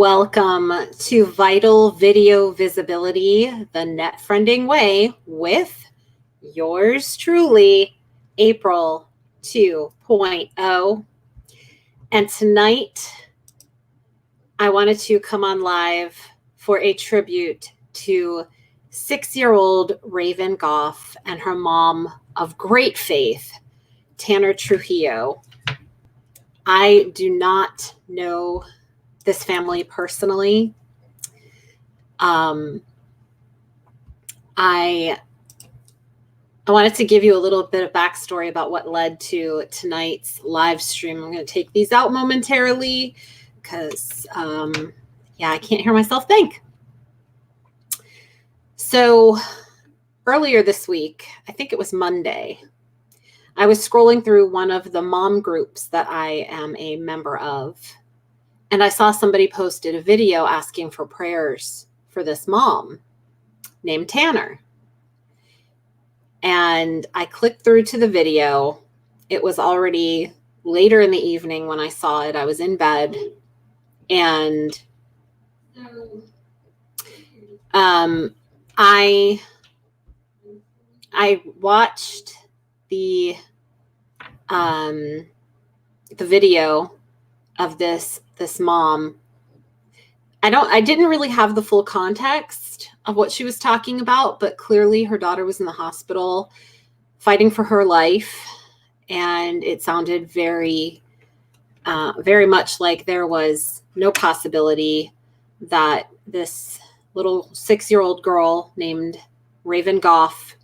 Welcome to Vital Video Visibility, the net friending way with yours truly, April 2.0. And tonight, I wanted to come on live for a tribute to 6-year-old Raven Goff and her mom of great faith, Tanner Trujillo. I do not know this family personally. I wanted to give you a little bit of backstory about what led to tonight's live stream. I'm going to take these out momentarily because, I can't hear myself think. So earlier this week, I think it was Monday, I was scrolling through one of the mom groups that I am a member of. And I saw somebody posted a video asking for prayers for this mom named Tanner. And I clicked through to the video. It was already later in the evening when I saw it. I was in bed. And I watched the video of this mom. I didn't really have the full context of what she was talking about, but clearly her daughter was in the hospital fighting for her life. And it sounded very much like there was no possibility that this little 6-year-old girl named Raven Goff,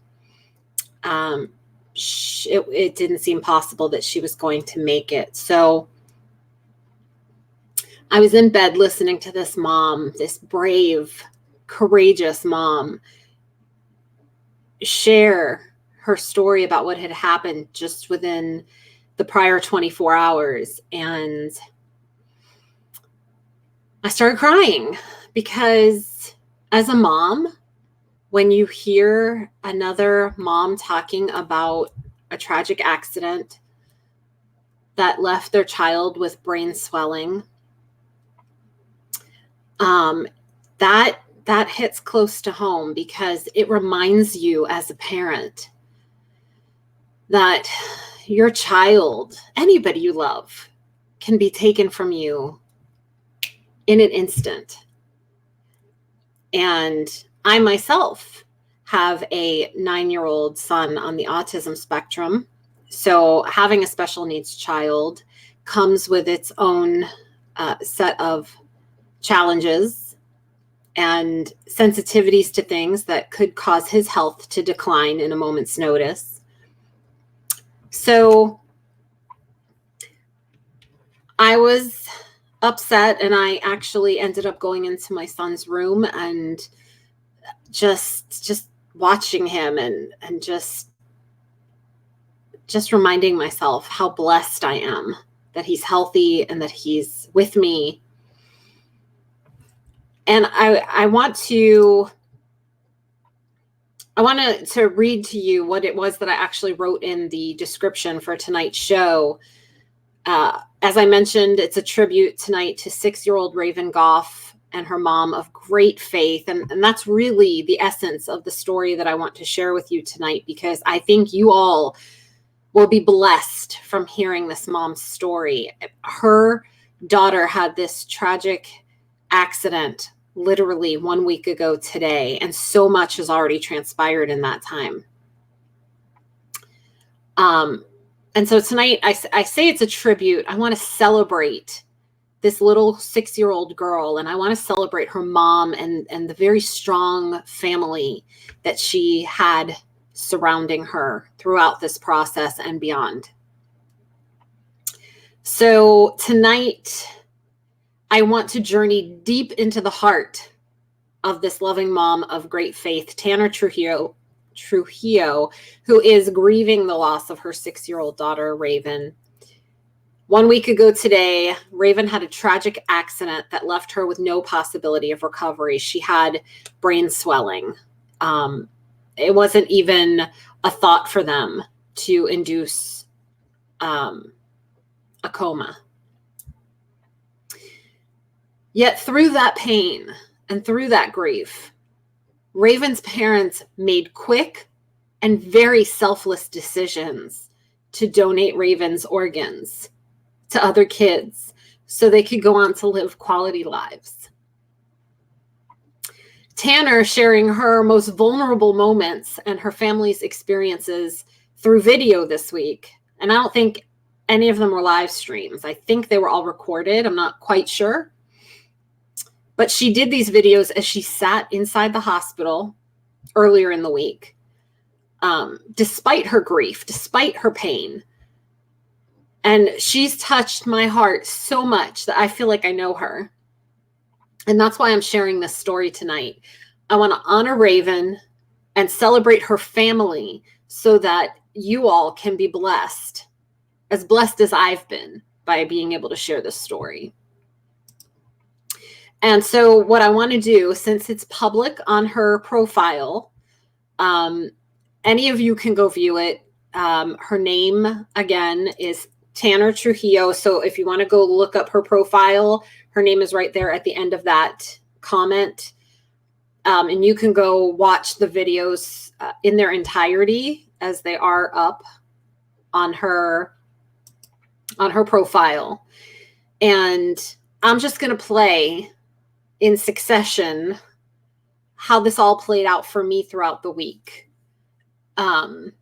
it didn't seem possible that she was going to make it. So I was in bed listening to this mom, this brave, courageous mom, share her story about what had happened just within the prior 24 hours. And I started crying because as a mom, when you hear another mom talking about a tragic accident that left their child with brain swelling, that hits close to home because it reminds you as a parent that your child, anybody you love, can be taken from you in an instant. And I myself have a 9-year-old son on the autism spectrum. So having a special needs child comes with its own set of challenges and sensitivities to things that could cause his health to decline in a moment's notice. So I was upset, and I actually ended up going into my son's room and just watching him and just reminding myself how blessed I am that he's healthy and that he's with me. And I want to read to you what it was that I actually wrote in the description for tonight's show. As I mentioned, it's a tribute tonight to 6-year-old Raven Goff and her mom of great faith. And that's really the essence of the story that I want to share with you tonight, because I think you all will be blessed from hearing this mom's story. Her daughter had this tragic accident literally 1 week ago today, and so much has already transpired in that time. And so tonight I say it's a tribute. I want to celebrate this little 6-year-old girl, and I want to celebrate her mom and the very strong family that she had surrounding her throughout this process and beyond. So tonight, I want to journey deep into the heart of this loving mom of great faith, Tanner Trujillo, who is grieving the loss of her 6-year-old daughter, Raven. 1 week ago today, Raven had a tragic accident that left her with no possibility of recovery. She had brain swelling. It wasn't even a thought for them to induce a coma. Yet through that pain and through that grief, Raven's parents made quick and very selfless decisions to donate Raven's organs to other kids so they could go on to live quality lives. Tanner sharing her most vulnerable moments and her family's experiences through video this week. And I don't think any of them were live streams. I think they were all recorded. I'm not quite sure. But she did these videos as she sat inside the hospital earlier in the week, despite her grief, despite her pain. And she's touched my heart so much that I feel like I know her. And that's why I'm sharing this story tonight. I want to honor Raven and celebrate her family so that you all can be blessed as I've been by being able to share this story. And so what I want to do, since it's public on her profile, any of you can go view it. Her name, again, is Tanner Trujillo. So if you want to go look up her profile, her name is right there at the end of that comment. And you can go watch the videos in their entirety as they are up on her profile. And I'm just going to play in succession how this all played out for me throughout the week. The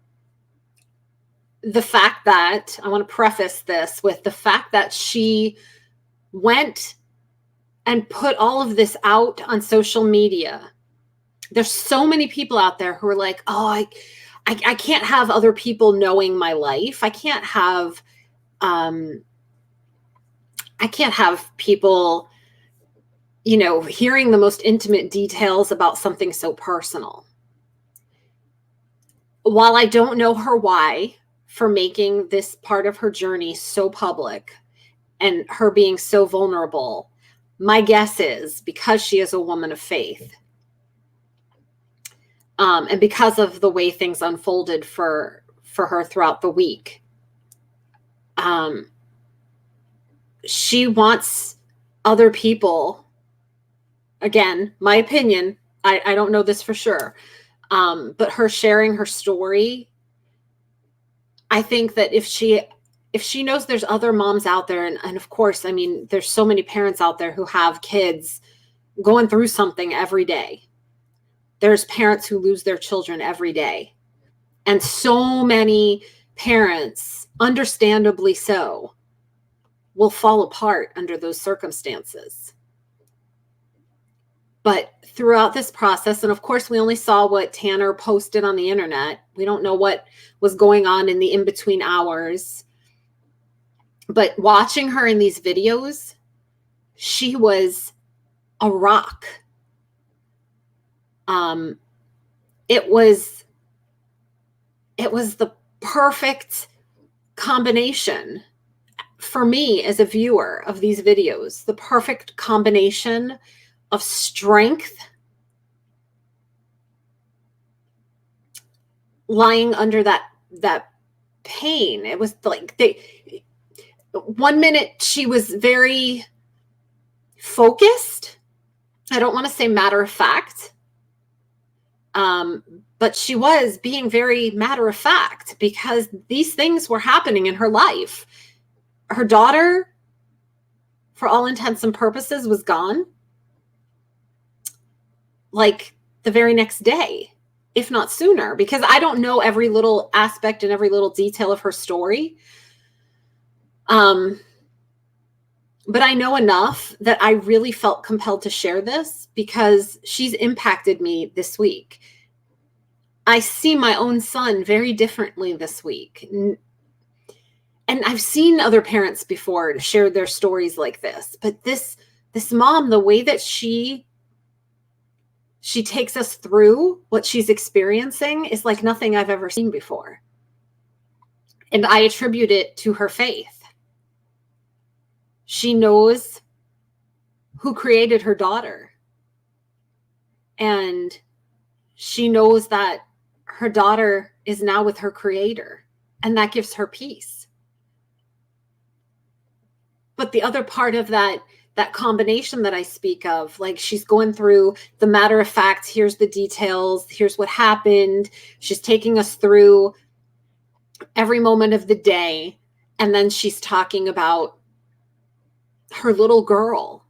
fact that, I want to preface this with the fact that she went and put all of this out on social media. There's so many people out there who are like, oh, I can't have other people knowing my life. I can't have people, hearing the most intimate details about something so personal. While I don't know her why for making this part of her journey so public and her being so vulnerable, my guess is because she is a woman of faith. And because of the way things unfolded for her throughout the week, she wants other people, again, my opinion, I don't know this for sure, but her sharing her story, I think that if she knows there's other moms out there, and of course, I mean, there's so many parents out there who have kids going through something every day. There's parents who lose their children every day. And so many parents, understandably so, will fall apart under those circumstances. But throughout this process, and of course, we only saw what Tanner posted on the internet. We don't know what was going on in the in-between hours. But watching her in these videos, she was a rock. It was the perfect combination for me as a viewer of these videos, the perfect combination of strength, lying under that pain. It was like 1 minute she was very focused. I don't want to say matter of fact, but she was being very matter of fact because these things were happening in her life. Her daughter, for all intents and purposes, was gone like the very next day, if not sooner, because I don't know every little aspect and every little detail of her story. But I know enough that I really felt compelled to share this because she's impacted me this week. I see my own son very differently this week. And I've seen other parents before share their stories like this, but this mom, the way that she takes us through what she's experiencing is like nothing I've ever seen before. And I attribute it to her faith. She knows who created her daughter. And she knows that her daughter is now with her creator. And that gives her peace. But the other part of that that combination that I speak of. Like, she's going through the matter of fact, here's the details, here's what happened. She's taking us through every moment of the day. And then she's talking about her little girl,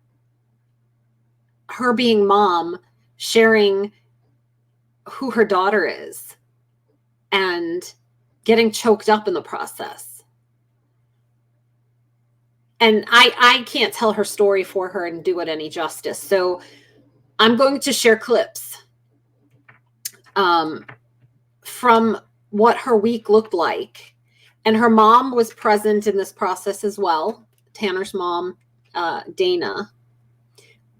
her being mom, sharing who her daughter is, and getting choked up in the process. And I can't tell her story for her and do it any justice. So I'm going to share clips from what her week looked like. And her mom was present in this process as well. Tanner's mom, Dana,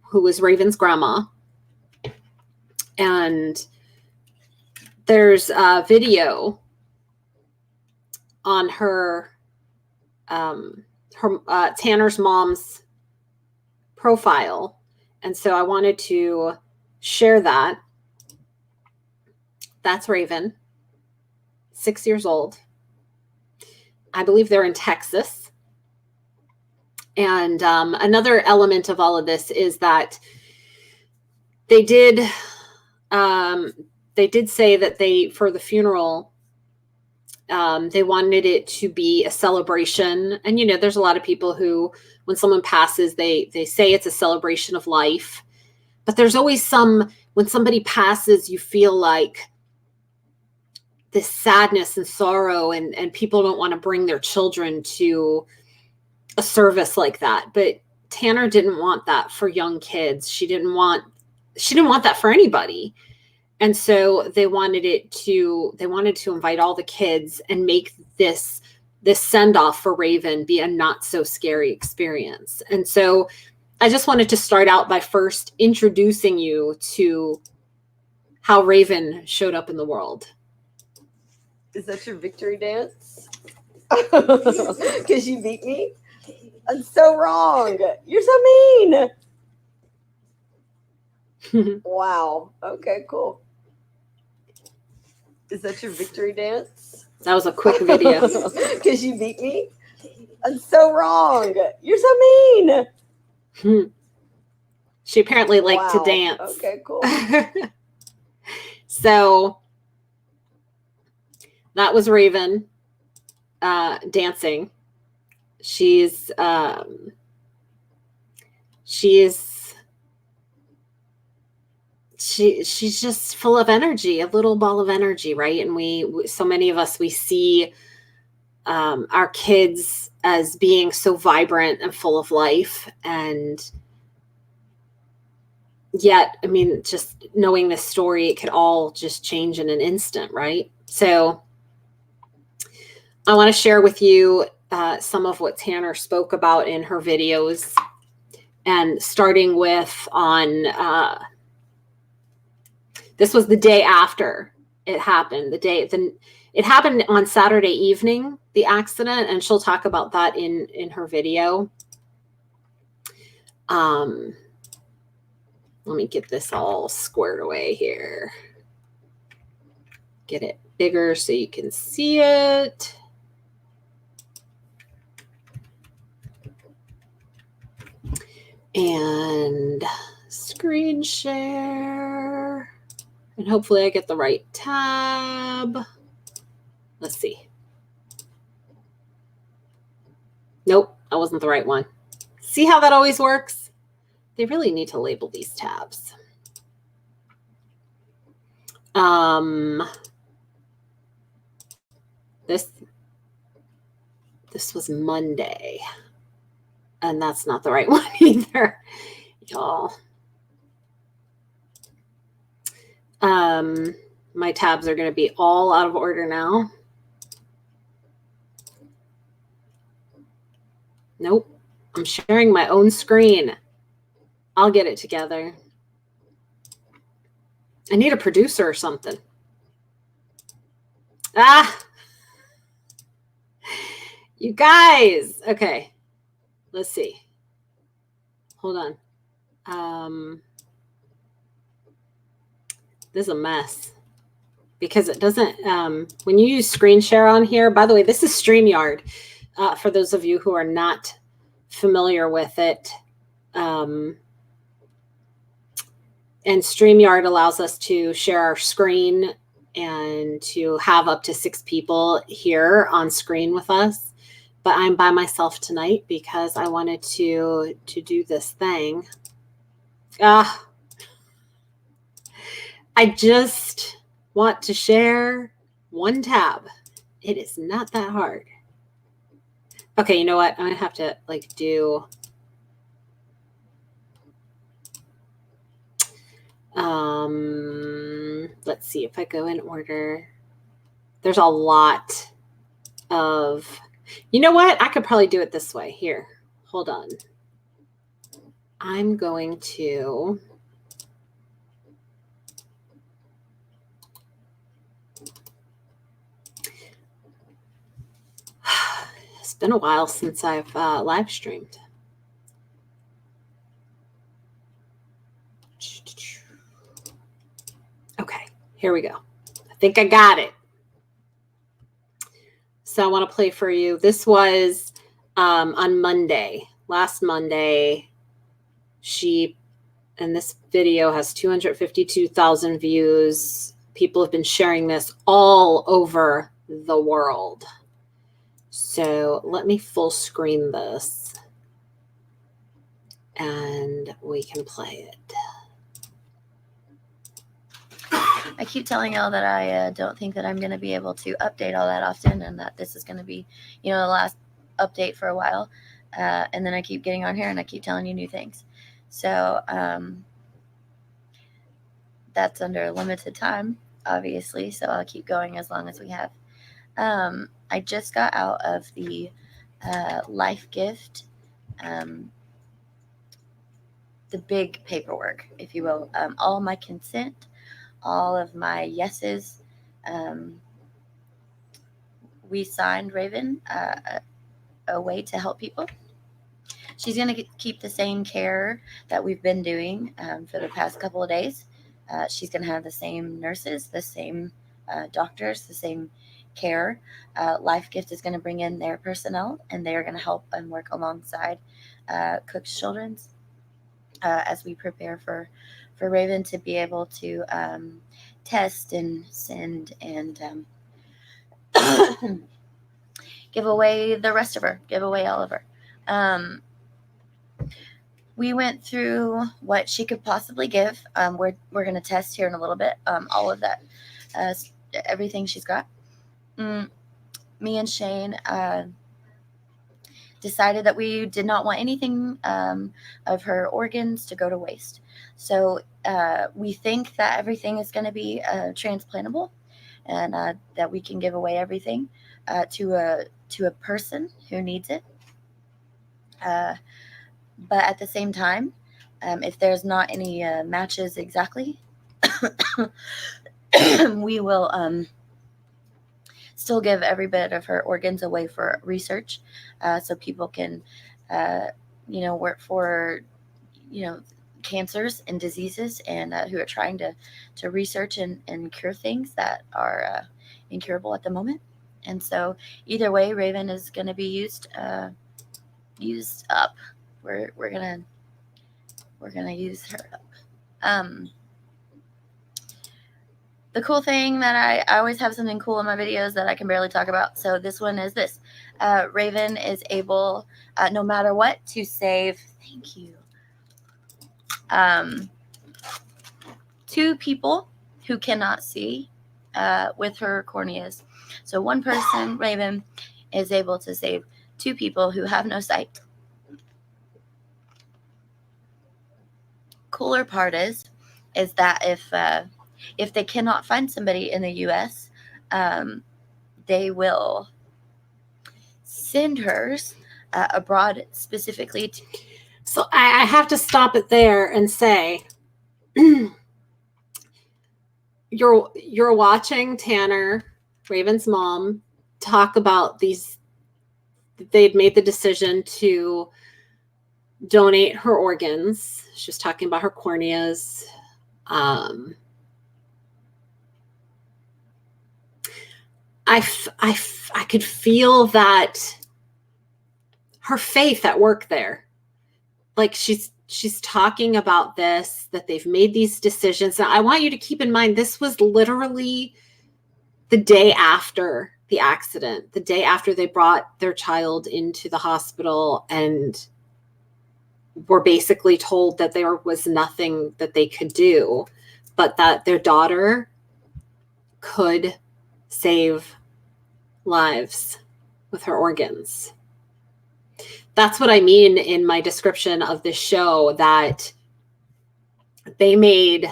who was Raven's grandma. And there's a video on her Tanner's mom's profile. And so I wanted to share that. That's Raven, 6 years old. I believe they're in Texas. And another element of all of this is that they did say that for the funeral, they wanted it to be a celebration. And, you know, there's a lot of people who, when someone passes, they say it's a celebration of life. But there's always when somebody passes, you feel like this sadness and sorrow, and people don't want to bring their children to a service like that. But Tanner didn't want that for young kids. She didn't want that for anybody. And so they wanted to invite all the kids and make this send off for Raven be a not so scary experience. And so I just wanted to start out by first introducing you to how Raven showed up in the world. Is that your victory dance? Because you beat me? I'm so wrong. You're so mean. Wow. Okay, cool. Is that your victory dance? That was a quick video. Because you beat me? I'm so wrong. You're so mean. She apparently liked to dance. Okay, cool. So that was Raven dancing. She's just full of energy, a little ball of energy, right? And so many of us, we see our kids as being so vibrant and full of life. And yet, I mean, just knowing this story, it could all just change in an instant, right? So I want to share with you some of what Tanner spoke about in her videos, and starting with this was the day after it happened. It happened on Saturday evening, the accident, and she'll talk about that in her video. Let me get this all squared away here. Get it bigger so you can see it. And screen share. And hopefully I get the right tab. Let's see. Nope, that wasn't the right one. See how that always works? They really need to label these tabs. This was Monday. And that's not the right one either, y'all. My tabs are going to be all out of order now. Nope. I'm sharing my own screen. I'll get it together. I need a producer or something. You guys. Okay. Let's see. Hold on. This is a mess because it doesn't, when you use screen share on here, by the way, this is StreamYard. For those of you who are not familiar with it, And StreamYard allows us to share our screen and to have up to 6 people here on screen with us. But I'm by myself tonight because I wanted to do this thing. I just want to share one tab. It is not that hard. Okay, you know what? I'm gonna have to do let's see if I go in order. There's a lot of, you know what? I could probably do it this way. Here, hold on. I'm going to it's been a while since I've live streamed. Okay, here we go. I think I got it. So I want to play for you. This was on Monday, last Monday. And this video has 252,000 views. People have been sharing this all over the world. So let me full screen this and we can play it. I keep telling y'all that I don't think that I'm going to be able to update all that often, and that this is going to be, the last update for a while. And then I keep getting on here and I keep telling you new things. So that's under limited time, obviously. So I'll keep going as long as we have. I just got out of the life gift, the big paperwork, if you will, all my consent, all of my yeses. We signed Raven a way to help people. She's going to keep the same care that we've been doing for the past couple of days. She's going to have the same nurses, the same doctors, the same care. Life Gift is going to bring in their personnel, and they are going to help and work alongside Cook's Children's as we prepare for Raven to be able to test and send and give away the rest of her, give away all of her. We went through what she could possibly give. We're going to test here in a little bit all of that, everything she's got. Me and Shane decided that we did not want anything of her organs to go to waste. So we think that everything is going to be transplantable, and that we can give away everything to a person who needs it. But at the same time, if there's not any matches exactly, we will still give every bit of her organs away for research, so people can, work for, cancers and diseases, and who are trying to research and cure things that are incurable at the moment. And so either way, Raven is going to be used up. We're gonna use her up. The cool thing that I always have something cool in my videos that I can barely talk about. So this one is this. Raven is able, no matter what, to save, thank you, 2 people who cannot see with her corneas. So one person, Raven, is able to save 2 people who have no sight. Cooler part is that if they cannot find somebody in the U.S., they will send hers abroad specifically. So I have to stop it there and say, you're watching Tanner, Raven's mom, talk about these. They've made the decision to donate her organs. She was talking about her corneas. I could feel that her faith at work there. Like she's she's talking about this, that they've made these decisions. Now, I want you to keep in mind, this was literally the day after the accident, the day after they brought their child into the hospital and were basically told that there was nothing that they could do, but that their daughter could save lives with her organs. That's what I mean in my description of this show, that they made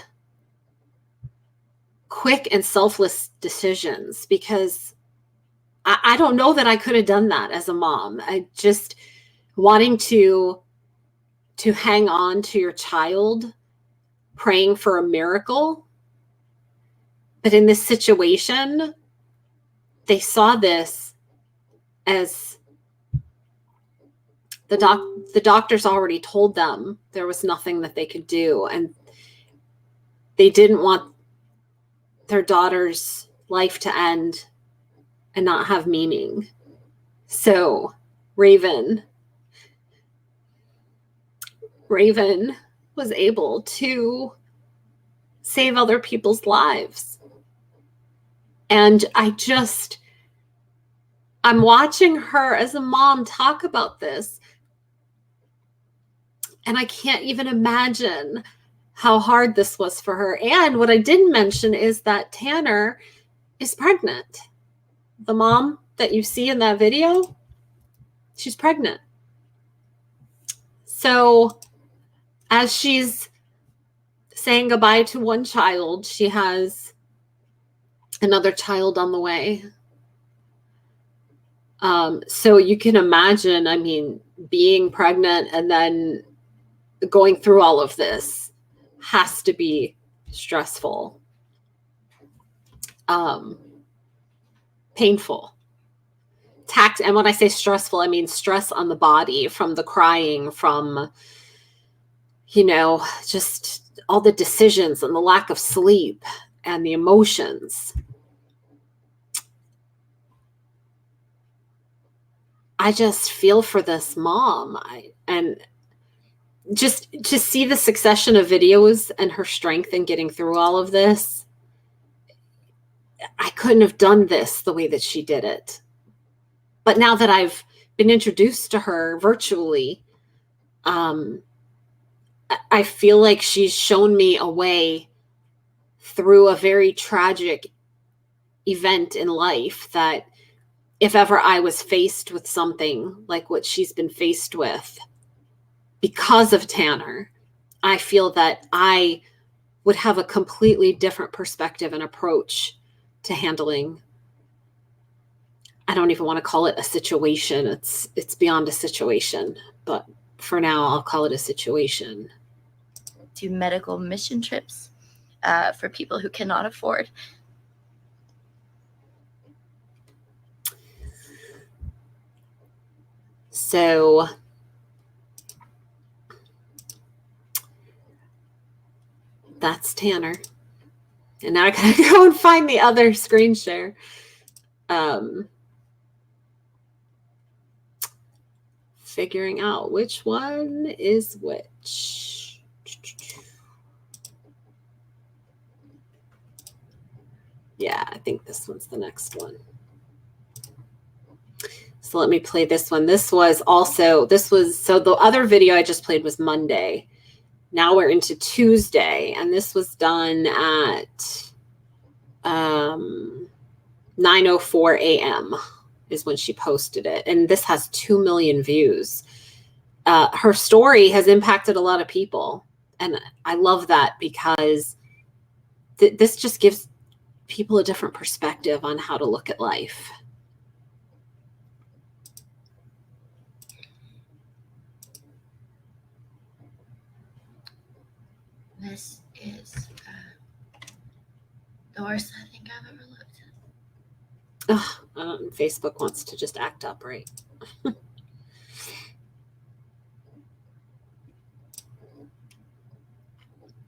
quick and selfless decisions, because I don't know that I could have done that as a mom. I just wanting to hang on to your child, praying for a miracle. But in this situation, they saw this as the doctors already told them there was nothing that they could do, and they didn't want their daughter's life to end and not have meaning. So Raven was able to save other people's lives. And I'm watching her as a mom talk about this, and I can't even imagine how hard this was for her. And what I didn't mention is that Tanner is pregnant. The mom that you see in that video, she's pregnant. So as she's saying goodbye to one child, she has another child on the way. So you can imagine, I mean, being pregnant and then going through all of this has to be stressful, painful, and when I say stressful, I mean stress on the body, from the crying, from, just all the decisions and the lack of sleep and the emotions. I just feel for this mom. And just to see the succession of videos and her strength in getting through all of this, I couldn't have done this the way that she did it. But now that I've been introduced to her virtually, I feel like she's shown me a way through a very tragic event in life, that if ever I was faced with something like what she's been faced with because of Tanner, I feel that I would have a completely different perspective and approach to handling. I don't even want to call it a situation. It's beyond a situation, but for now I'll call it a situation. Do medical mission trips for people who cannot afford. So that's Tanner. And now I gotta go and find the other screen share. Figuring out which one is which. Yeah, I think this one's the next one. So let me play this one. So the other video I just played was Monday. Now we're into Tuesday, and this was done at 9:04 a.m. is when she posted it. And this has 2 million views. Her story has impacted a lot of people. And I love that, because this just gives people a different perspective on how to look at life. This is the worst I think I've ever looked. Facebook wants to just act up, right?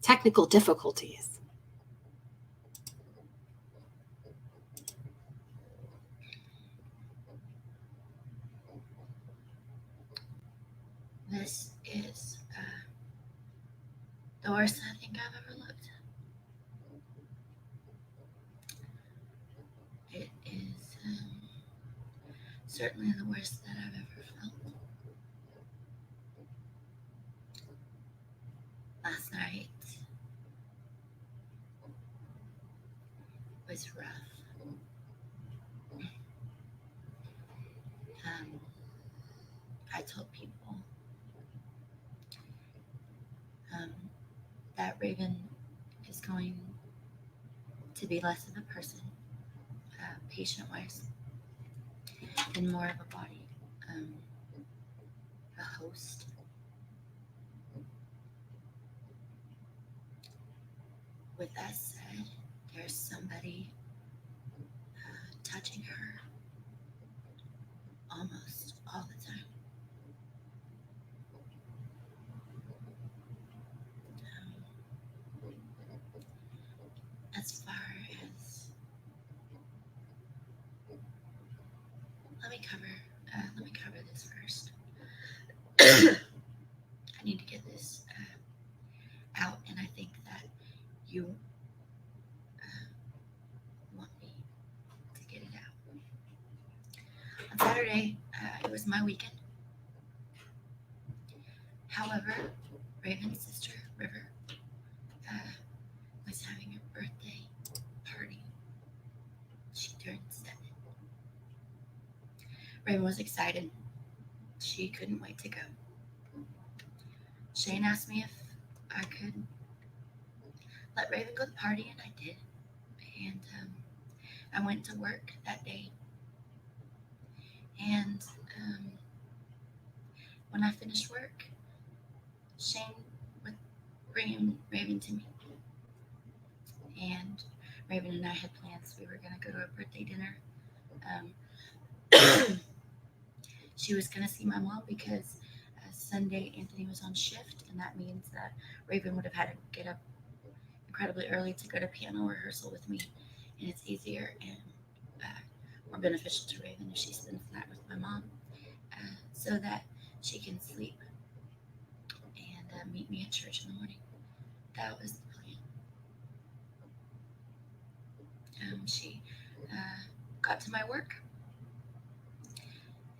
Technical difficulties. This is I've ever looked. It is certainly the worst that I've ever felt. Last night was rough. I told people that Raven is going to be less of a person, patient-wise, and more of a body, a host. With that said, there's somebody touching her almost all the time. As far as let me cover this first. I need to get this out, and I think that you want me to get it out. On Saturday, it was my weekend. However, Raven's sister, River, was having a birthday party. She turned 7. Raven was excited. She couldn't wait to go. Shane asked me if I could let Raven go to the party, and I did. And I went to work that day. And when I finished work, Shane would bring Raven to me. And Raven and I had plans. We were going to go to a birthday dinner. She was going to see my mom because Sunday Anthony was on shift, and that means that Raven would have had to get up incredibly early to go to piano rehearsal with me, and it's easier and more beneficial to Raven if she spends the night with my mom, so that she can sleep and meet me at church in the morning. That was the plan. She got to my work.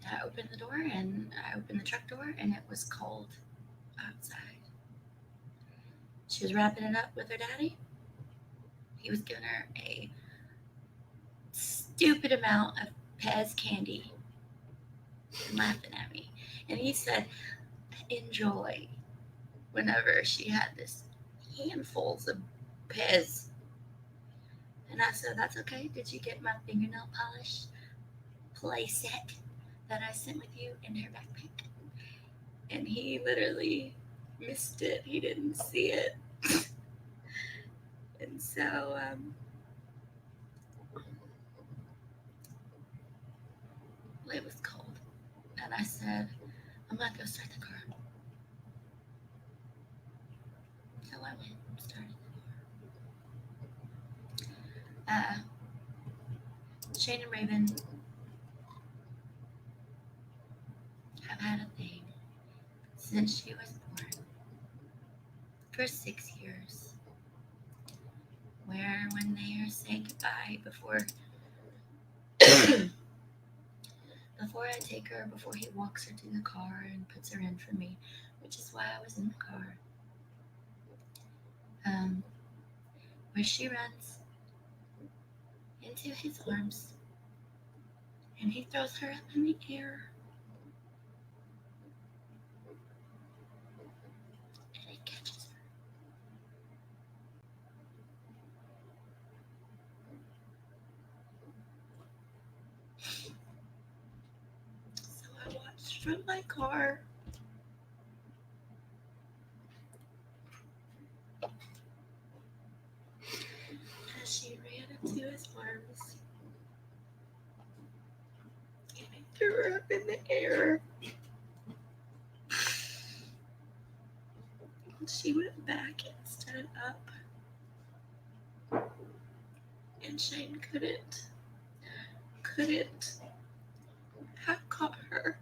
I opened the door, and I opened the truck door, and it was cold outside. She was wrapping it up with her daddy. He was giving her a stupid amount of Pez candy and laughing at me. And he said, enjoy, whenever she had this handfuls of Pez. And I said, that's okay. Did you get my fingernail polish play set that I sent with you in her backpack? And he literally missed it. He didn't see it. And so it was cold. And I said, I'm going to go start the car. So I went and started the car. Shane and Raven have had a thing since she was born for 6 years, where when they are saying goodbye before I take her, before he walks her to the car and puts her in for me, which is why I was in the car, where she runs into his arms and he throws her up in the air. And he catches her. So I watched from my car as she ran into his arms and he threw her up in the air. And she went back and stood up. And Shane couldn't have caught her.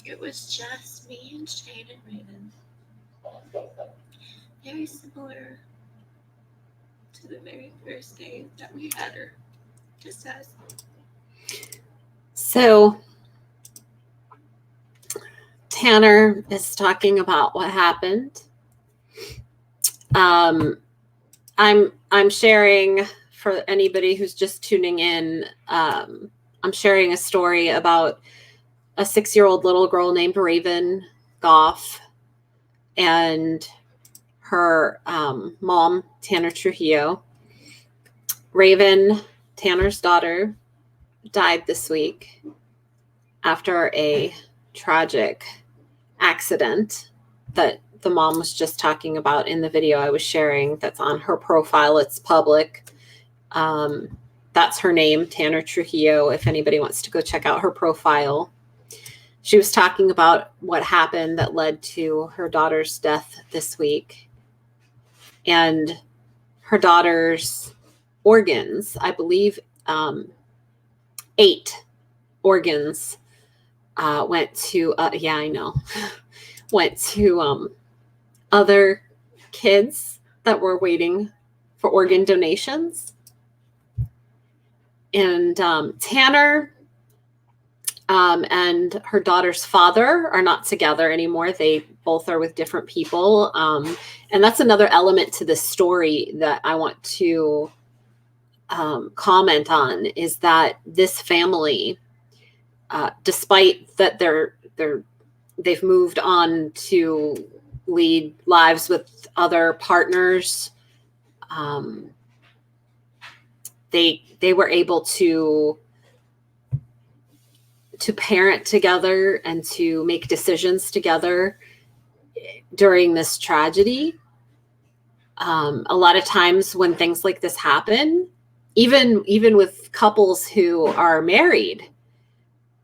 It was just me and Shane and Raven. Very similar to the very first day that we had her. Just us. So Tanner is talking about what happened. I'm sharing, for anybody who's just tuning in, I'm sharing a story about a 6-year-old little girl named Raven Goff and her mom, Tanner Trujillo. Raven, Tanner's daughter, died this week after a tragic accident that the mom was just talking about in the video I was sharing. That's on her profile. It's public. That's her name, Tanner Trujillo, if anybody wants to go check out her profile. She was talking about what happened that led to her daughter's death this week. And her daughter's organs, I believe 8 organs went to, yeah, I know, went to other kids that were waiting for organ donations. And Tanner and her daughter's father are not together anymore. They both are with different people. And that's another element to this story that I want to comment on, is that this family, despite that they've moved on to lead lives with other partners, they were able to parent together and to make decisions together during this tragedy. A lot of times when things like this happen, even with couples who are married,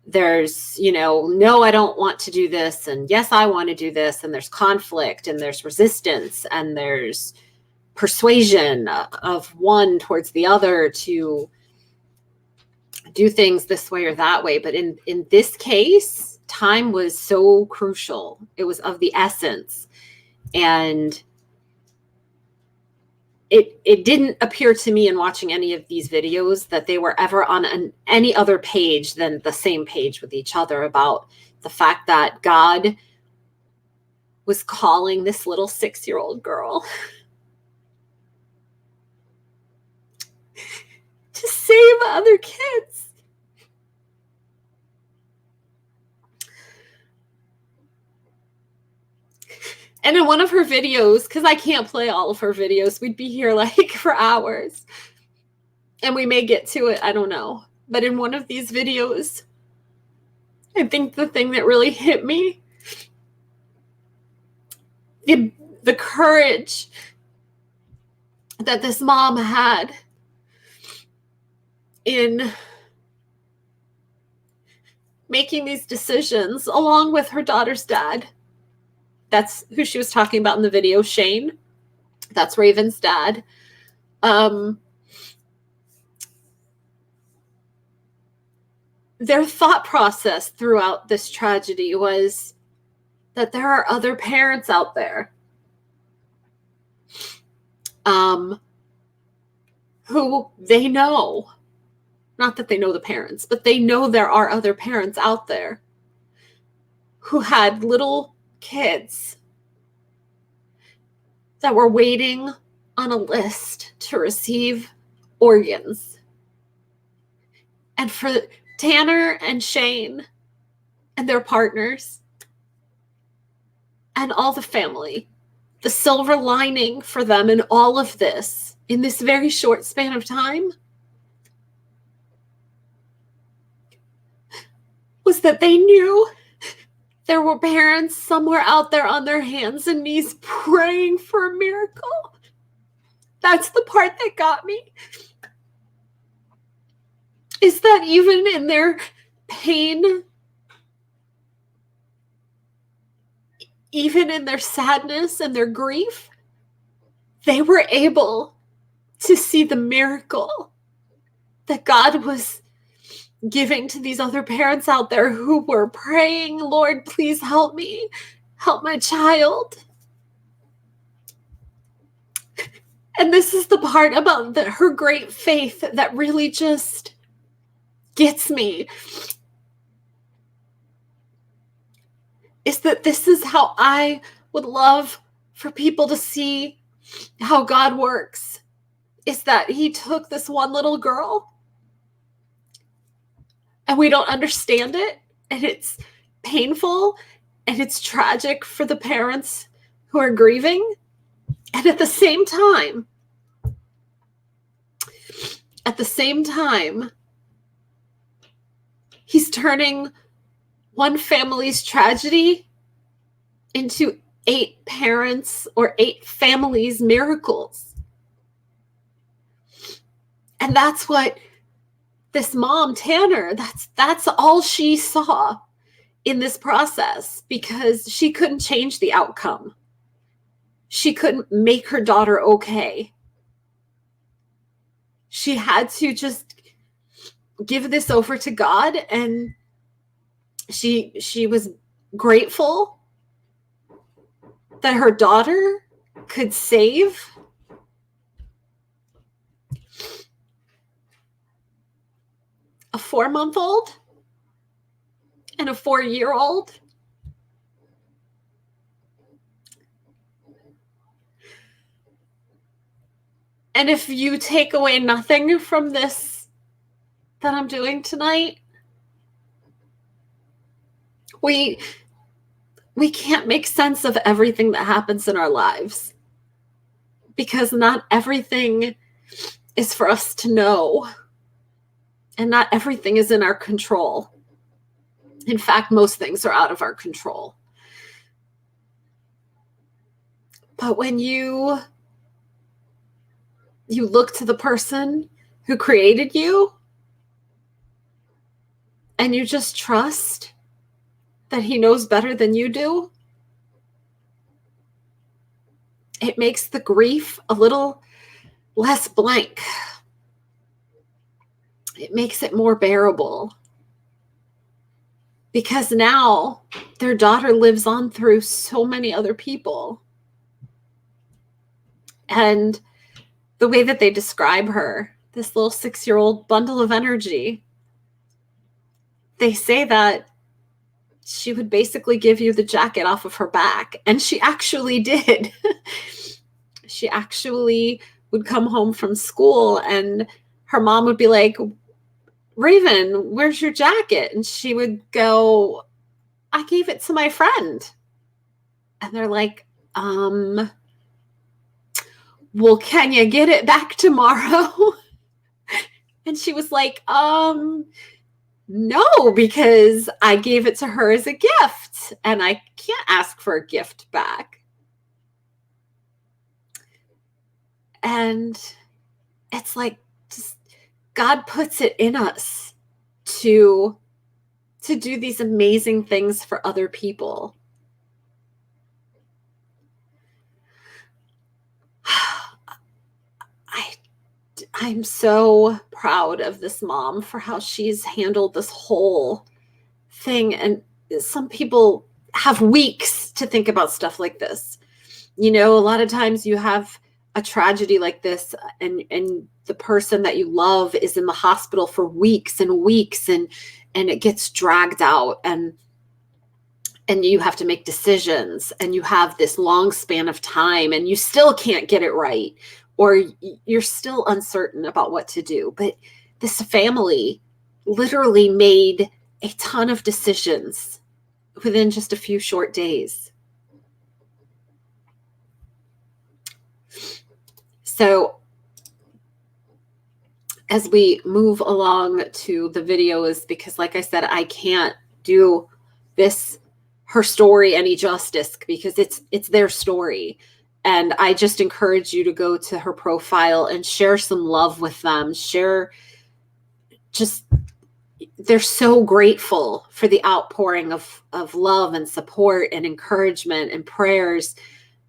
there's, no, I don't want to do this, and yes, I want to do this, and there's conflict, and there's resistance, and there's persuasion of one towards the other to do things this way or that way. But in this case, time was so crucial. It was of the essence. And it didn't appear to me in watching any of these videos that they were ever on any other page than the same page with each other about the fact that God was calling this little 6-year-old girl to save other kids. And in one of her videos, because I can't play all of her videos, we'd be here like for hours. And we may get to it, I don't know. But in one of these videos, I think the thing that really hit me, the courage that this mom had in making these decisions along with her daughter's dad. That's who she was talking about in the video, Shane. That's Raven's dad. Their thought process throughout this tragedy was that there are other parents out there who they know, not that they know the parents, but they know there are other parents out there who had little kids that were waiting on a list to receive organs. And for Tanner and Shane and their partners and all the family, the silver lining for them in all of this, in this very short span of time, was that they knew there were parents somewhere out there on their hands and knees praying for a miracle. That's the part that got me. Is that even in their pain, even in their sadness and their grief, they were able to see the miracle that God was giving to these other parents out there who were praying, Lord, please help me, help my child. And this is the part about her great faith that really just gets me, is that this is how I would love for people to see how God works, is that he took this one little girl, and we don't understand it, and it's painful, and it's tragic for the parents who are grieving. And at the same time, he's turning one family's tragedy into 8 parents or 8 families' miracles. And that's what this mom, Tanner, that's all she saw in this process, because she couldn't change the outcome. She couldn't make her daughter okay. She had to just give this over to God, and she was grateful that her daughter could save a 4-month-old and a 4-year-old. And if you take away nothing from this that I'm doing tonight, we can't make sense of everything that happens in our lives, because not everything is for us to know, and not everything is in our control. In fact, most things are out of our control. But when you look to the person who created you, and you just trust that he knows better than you do, it makes the grief a little less blank. It makes it more bearable, because now their daughter lives on through so many other people. And the way that they describe her, this little 6-year-old bundle of energy, they say that she would basically give you the jacket off of her back. And she actually did. She actually would come home from school, and her mom would be like, Raven, where's your jacket? And she would go, I gave it to my friend. And they're like, well, can you get it back tomorrow? And she was like, no, because I gave it to her as a gift, and I can't ask for a gift back. And it's like, just, God puts it in us to do these amazing things for other people. I'm so proud of this mom for how she's handled this whole thing. And some people have weeks to think about stuff like this. You know, a lot of times you have a tragedy like this, and the person that you love is in the hospital for weeks and weeks, and it gets dragged out, and you have to make decisions, and you have this long span of time, and you still can't get it right, or you're still uncertain about what to do. But this family literally made a ton of decisions within just a few short days. So as we move along to the videos, because like I said, I can't do her story any justice, because it's their story. And I just encourage you to go to her profile and share some love with them. They're so grateful for the outpouring of love and support and encouragement and prayers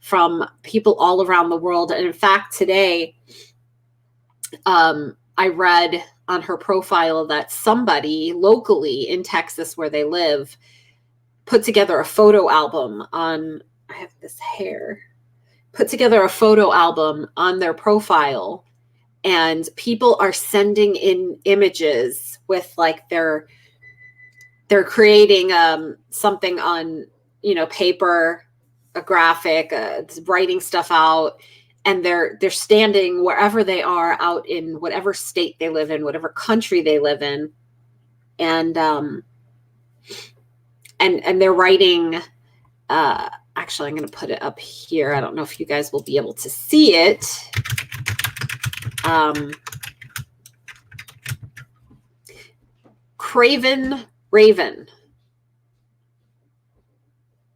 from people all around the world. And in fact, today, I read on her profile that somebody locally in Texas where they live put together a photo album on, I have this hair, put together a photo album on their profile, and people are sending in images with like they're creating something on, paper, a graphic, writing stuff out, and they're standing wherever they are out in whatever state they live in, whatever country they live in, and they're writing. Actually, I'm going to put it up here. I don't know if you guys will be able to see it. Craven Raven.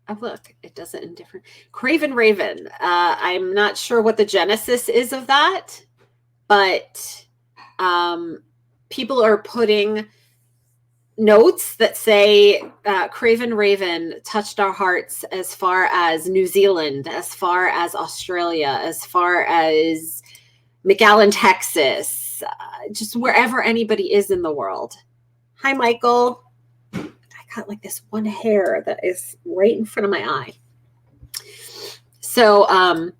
Oh, look, it does it in different. Craven Raven. I'm not sure what the genesis is of that, but people are putting notes that say Craven Raven touched our hearts as far as New Zealand, as far as Australia, as far as McAllen, Texas, just wherever anybody is in the world. Hi, Michael. I got like this one hair that is right in front of my eye. So,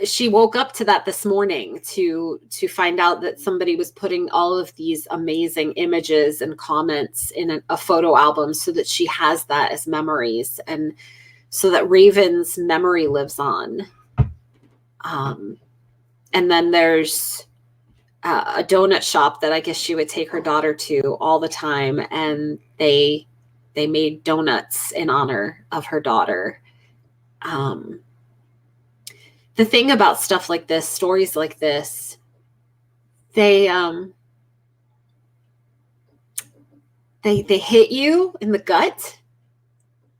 she woke up to that this morning to find out that somebody was putting all of these amazing images and comments in a photo album so that she has that as memories, and so that Raven's memory lives on. And then there's a donut shop that I guess she would take her daughter to all the time, and they made donuts in honor of her daughter. The thing about stuff like this, stories like this, they hit you in the gut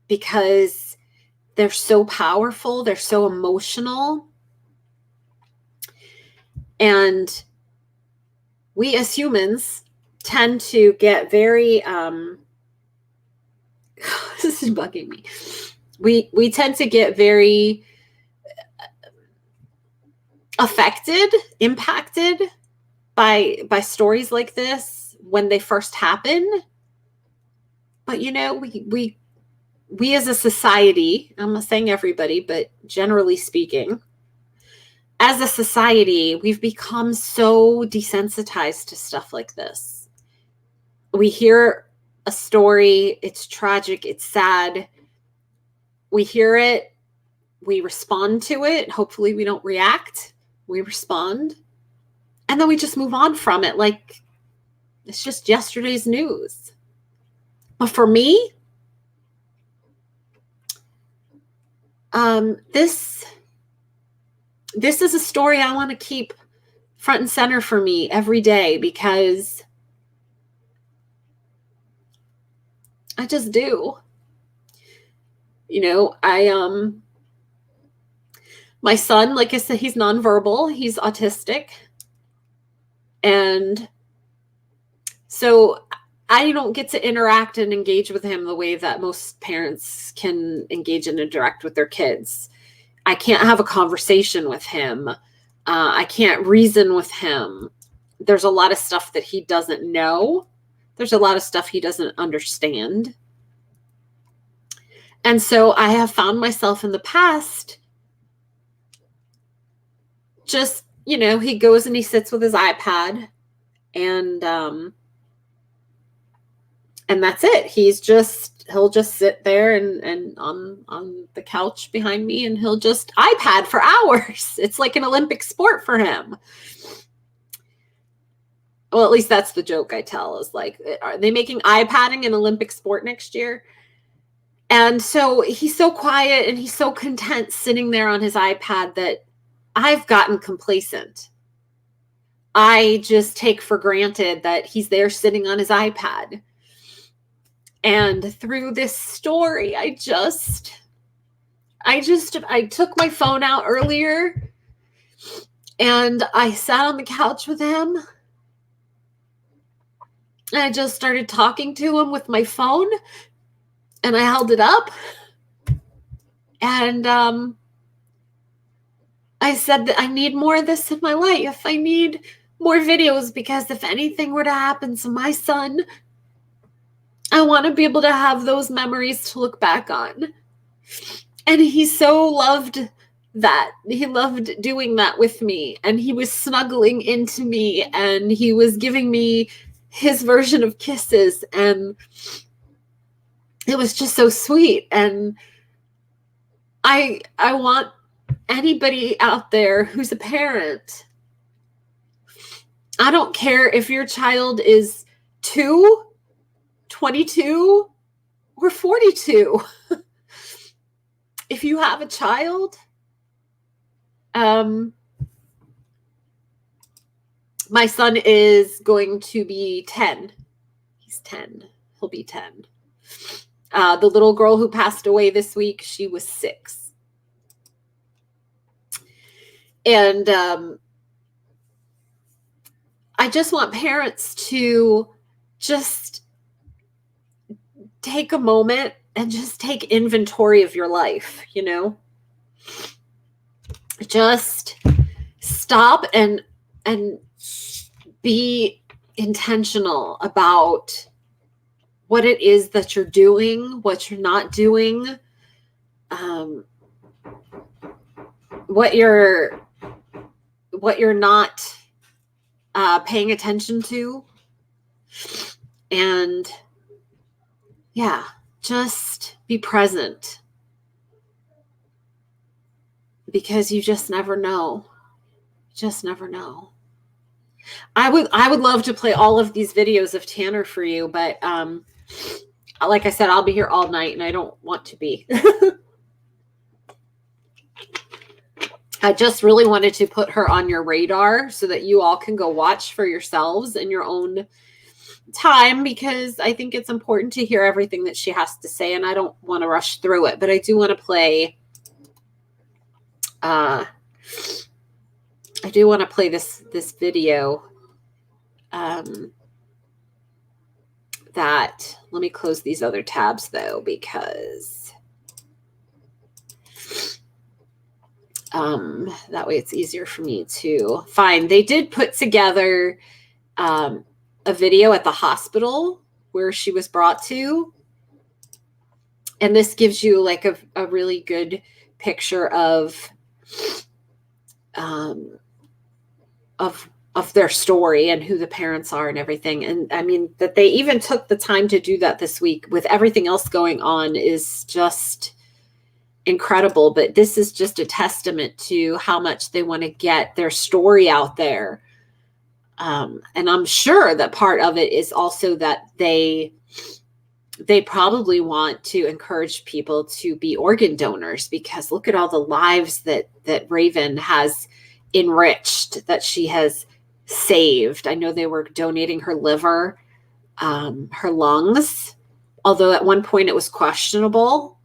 because they're so powerful, they're so emotional. And we as humans tend to get very this is bugging me. We tend to get very affected, impacted by stories like this when they first happen. But we as a society, I'm not saying everybody, but generally speaking, as a society, we've become so desensitized to stuff like this. We hear a story, it's tragic, it's sad. We hear it, we respond to it. Hopefully we don't react. We respond, and then we just move on from it like it's just yesterday's news. But for me, this is a story I want to keep front and center for me every day, because I just do. My son, like I said, he's nonverbal, he's autistic. And so I don't get to interact and engage with him the way that most parents can engage and interact with their kids. I can't have a conversation with him. I can't reason with him. There's a lot of stuff that he doesn't know. There's a lot of stuff he doesn't understand. And so I have found myself in the past just, he goes and he sits with his iPad, and that's it. He'll just sit there and on the couch behind me, and he'll just iPad for hours. It's like an Olympic sport for him. Well, at least that's the joke I tell, is like, are they making iPadding an Olympic sport next year? And so he's so quiet and he's so content sitting there on his iPad that I've gotten complacent. I just take for granted that he's there sitting on his iPad. And through this story, I took my phone out earlier and I sat on the couch with him. And I just started talking to him with my phone, and I held it up. And I said that I need more of this in my life. I need more videos, because if anything were to happen to my son, I want to be able to have those memories to look back on. And he so loved that. He loved doing that with me. And he was snuggling into me, and he was giving me his version of kisses. And it was just so sweet. And I want anybody out there who's a parent, I don't care if your child is 2, 22, or 42. If you have a child, my son is going to be 10. He's 10. He'll be 10. The little girl who passed away this week, she was 6. And I just want parents to just take a moment and just take inventory of your life, you know? Just stop and be intentional about what it is that you're doing, what you're not doing, what you're not paying attention to. And yeah, just be present, because you just never know. Just never know. I would love to play all of these videos of Tanner for you, but like I said, I'll be here all night, and I don't want to be. I just really wanted to put her on your radar so that you all can go watch for yourselves in your own time, because I think it's important to hear everything that she has to say, and I don't want to rush through it, but I do want to play this video that, let me close these other tabs though, because that way it's easier for me to find. They did put together a video at the hospital where she was brought to, and this gives you like a really good picture of their story and who the parents are and everything. And I mean, that they even took the time to do that this week with everything else going on is just incredible. But this is just a testament to how much they want to get their story out there. And I'm sure that part of it is also that they probably want to encourage people to be organ donors, because look at all the lives that Raven has enriched, that she has saved. I know they were donating her liver, her lungs, although at one point it was questionable,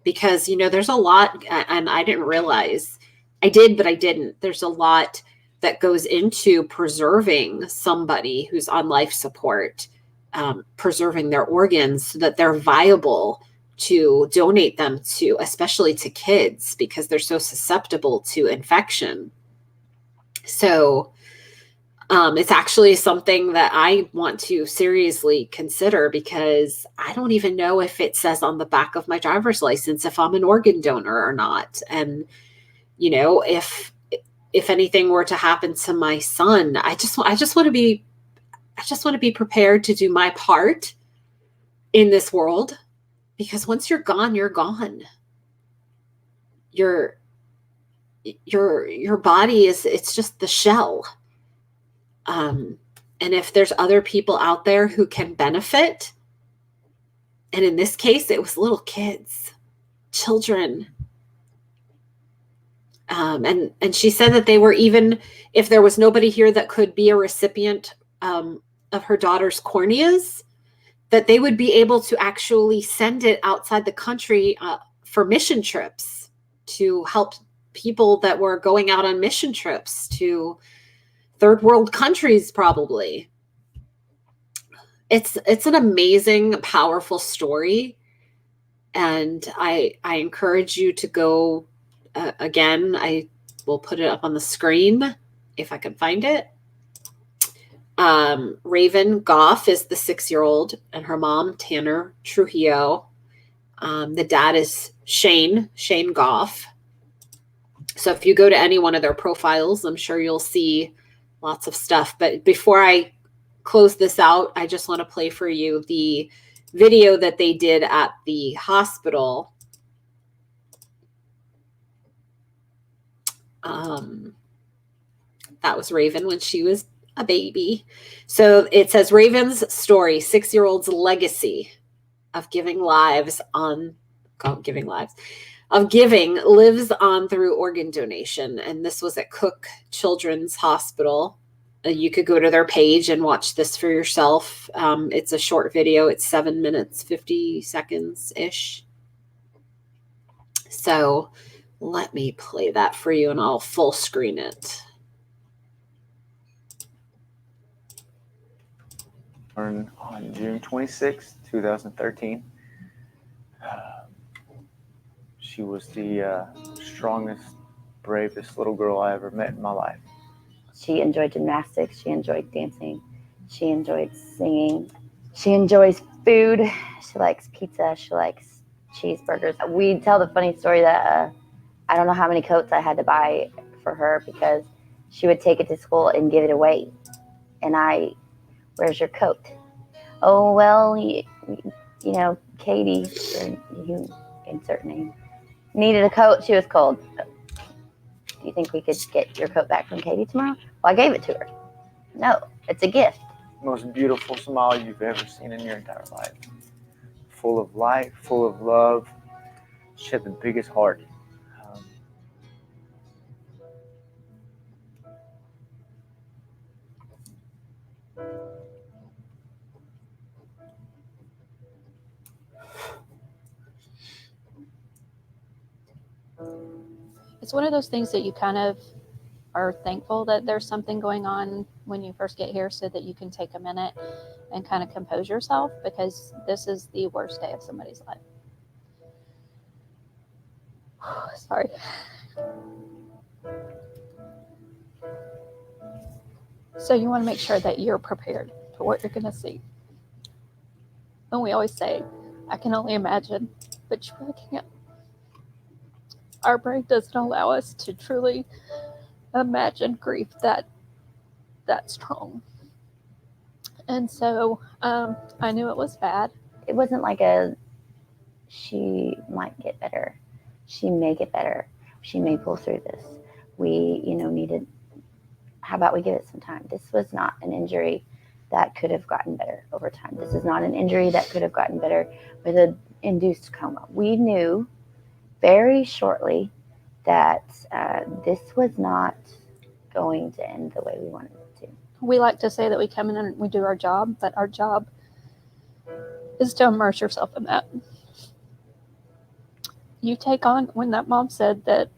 because, you know, there's a lot, and I didn't realize, I did, but I didn't. There's a lot that goes into preserving somebody who's on life support, preserving their organs so that they're viable to donate them to, especially to kids, because they're so susceptible to infection. So it's actually something that I want to seriously consider, because I don't even know if it says on the back of my driver's license if I'm an organ donor or not. And, you know, if anything were to happen to my son, I just want to be prepared to do my part in this world, because once you're gone, you're gone. Your body it's just the shell. And if there's other people out there who can benefit, and in this case, it was little kids, children. And she said that they were, even if there was nobody here that could be a recipient of her daughter's corneas, that they would be able to actually send it outside the country for mission trips to help people that were going out on mission trips to third world countries, probably. It's an amazing, powerful story. And I encourage you to go, again, I will put it up on the screen if I can find it. Raven Goff is the 6-year-old, and her mom, Tanner Trujillo. The dad is Shane Goff. So if you go to any one of their profiles, I'm sure you'll see lots of stuff. But before I close this out, I just want to play for you the video that they did at the hospital. That was Raven when she was a baby. So it says Raven's story, 6-year-old's legacy of giving lives lives on through organ donation. And this was at Cook Children's Hospital. You could go to their page and watch this for yourself. It's a short video. It's 7 minutes, 50 seconds ish. So let me play that for you and I'll full screen it. On June 26, 2013. She was the strongest, bravest little girl I ever met in my life. She enjoyed gymnastics. She enjoyed dancing. She enjoyed singing. She enjoys food. She likes pizza. She likes cheeseburgers. We tell the funny story that I don't know how many coats I had to buy for her because she would take it to school and give it away. And where's your coat? Oh, well, you know, Katie, or you insert name, needed a coat. She was cold. Do you think we could get your coat back from Katie tomorrow? Well, I gave it to her. No, it's a gift. Most beautiful smile you've ever seen in your entire life. Full of light, full of love. She had the biggest heart. It's one of those things that you kind of are thankful that there's something going on when you first get here so that you can take a minute and kind of compose yourself, because this is the worst day of somebody's life. Sorry. So you want to make sure that you're prepared for what you're going to see. And we always say, I can only imagine, but you really can't. Our brain doesn't allow us to truly imagine grief that strong. And so I knew it was bad. It wasn't like she might get better. She may get better. She may pull through this. We, needed, how about we give it some time? This was not an injury that could have gotten better over time. This is not an injury that could have gotten better with an induced coma. We knew very shortly that this was not going to end the way we wanted it to. We like to say that we come in and we do our job, but our job is to immerse yourself in that. You take on, when that mom said that,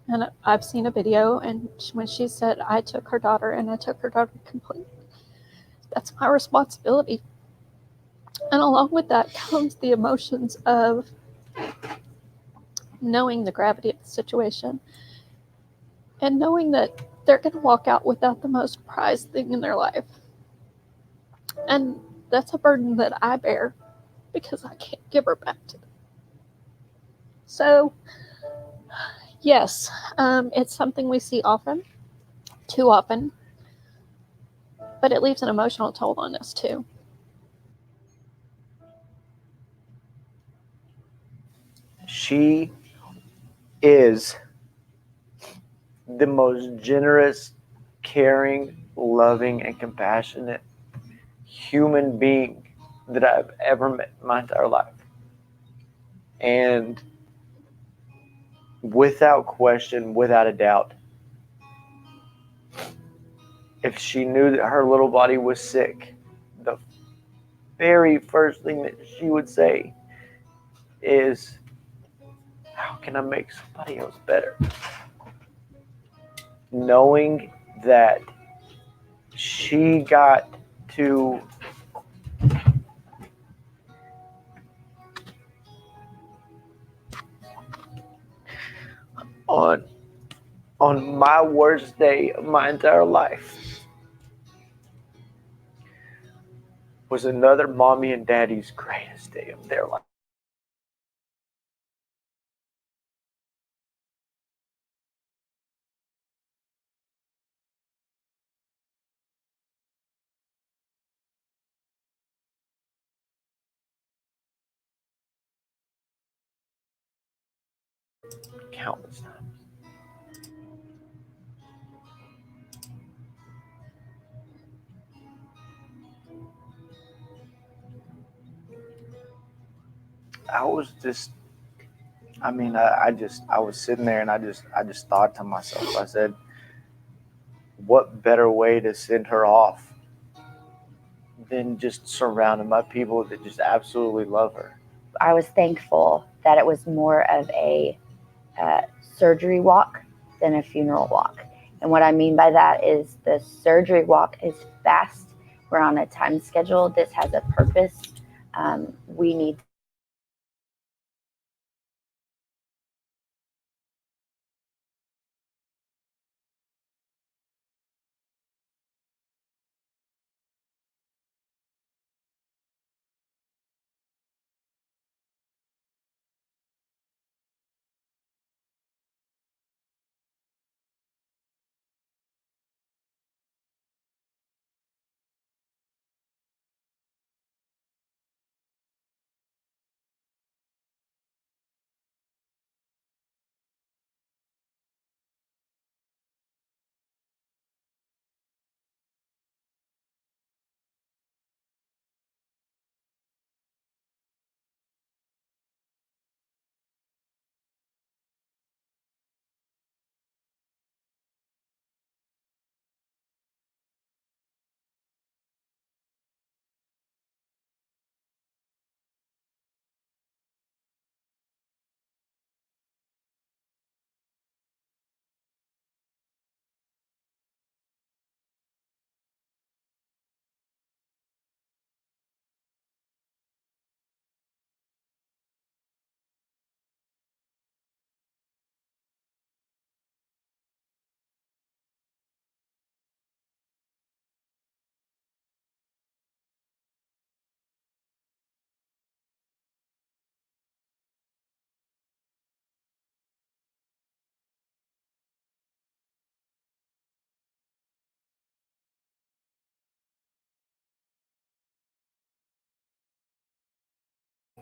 and I've seen a video, and when she said, I took her daughter and I took her daughter completely, that's my responsibility. And along with that comes the emotions of knowing the gravity of the situation and knowing that they're going to walk out without the most prized thing in their life. And that's a burden that I bear because I can't give her back to them. So, yes, it's something we see often, too often, but it leaves an emotional toll on us too. She is the most generous, caring, loving, and compassionate human being that I've ever met in my entire life. And without question, without a doubt, if she knew that her little body was sick, the very first thing that she would say is, how can I make somebody else better? Knowing that she got to on my worst day of my entire life, was another mommy and daddy's greatest day of their life. Countless times. I was just, I mean, I was sitting there and I just thought to myself, I said, what better way to send her off than just surrounded by people that just absolutely love her? I was thankful that it was more of a surgery walk than a funeral walk. And what I mean by that is the surgery walk is fast. We're on a time schedule. This has a purpose. We need